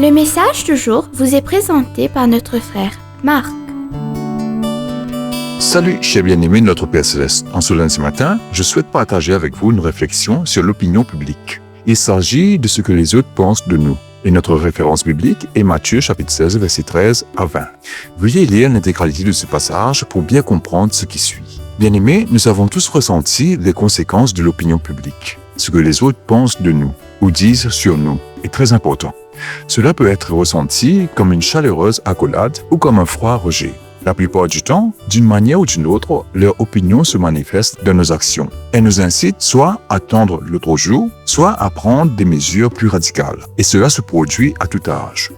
Le message du jour vous est présenté par notre frère Marc. Salut, chers bien-aimés de notre Père Céleste. En ce lundi matin, je souhaite partager avec vous une réflexion sur l'opinion publique. Il s'agit de ce que les autres pensent de nous. Et notre référence biblique est Matthieu chapitre 16, versets 13 à 20. Veuillez lire l'intégralité de ce passage pour bien comprendre ce qui suit. Bien-aimés, nous avons tous ressenti les conséquences de l'opinion publique. Ce que les autres pensent de nous ou disent sur nous est très important. Cela peut être ressenti comme une chaleureuse accolade ou comme un froid rejet. La plupart du temps, d'une manière ou d'une autre, leur opinion se manifeste dans nos actions. Elle nous incite soit à attendre l'autre jour, soit à prendre des mesures plus radicales. Et cela se produit à tout âge.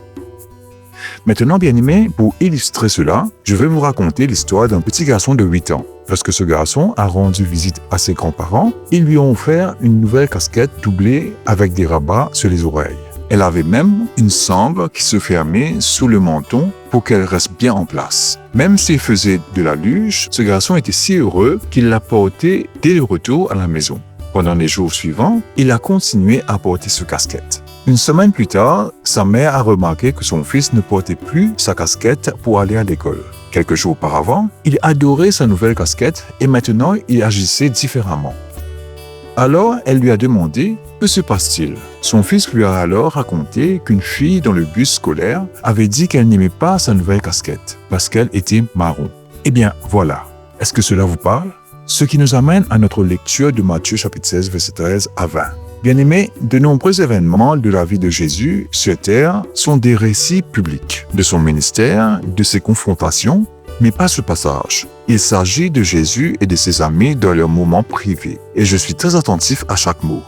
Maintenant, bien-aimés, pour illustrer cela, je vais vous raconter l'histoire d'un petit garçon de 8 ans. Lorsque ce garçon a rendu visite à ses grands-parents, ils lui ont offert une nouvelle casquette doublée avec des rabats sur les oreilles. Elle avait même une sangle qui se fermait sous le menton pour qu'elle reste bien en place. Même s'il faisait de la luge, ce garçon était si heureux qu'il l'a porté dès le retour à la maison. Pendant les jours suivants, il a continué à porter ce casquette. Une semaine plus tard, sa mère a remarqué que son fils ne portait plus sa casquette pour aller à l'école. Quelques jours auparavant, il adorait sa nouvelle casquette et maintenant il agissait différemment. Alors, elle lui a demandé « Que se passe-t-il ?» Son fils lui a alors raconté qu'une fille dans le bus scolaire avait dit qu'elle n'aimait pas sa nouvelle casquette parce qu'elle était marron. Eh bien, voilà. Est-ce que cela vous parle? Ce qui nous amène à notre lecture de Matthieu chapitre 16, verset 13 à 20. Bien-aimés, de nombreux événements de la vie de Jésus sur terre sont des récits publics de son ministère, de ses confrontations, mais pas ce passage. Il s'agit de Jésus et de ses amis dans leurs moments privés, et je suis très attentif à chaque mot.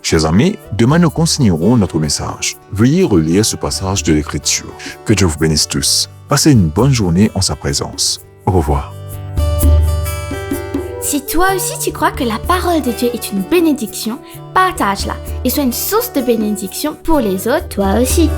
Chers amis, demain nous continuerons notre message. Veuillez relire ce passage de l'Écriture. Que Dieu vous bénisse tous. Passez une bonne journée en sa présence. Au revoir. Si toi aussi tu crois que la parole de Dieu est une bénédiction, partage-la et sois une source de bénédiction pour les autres, toi aussi.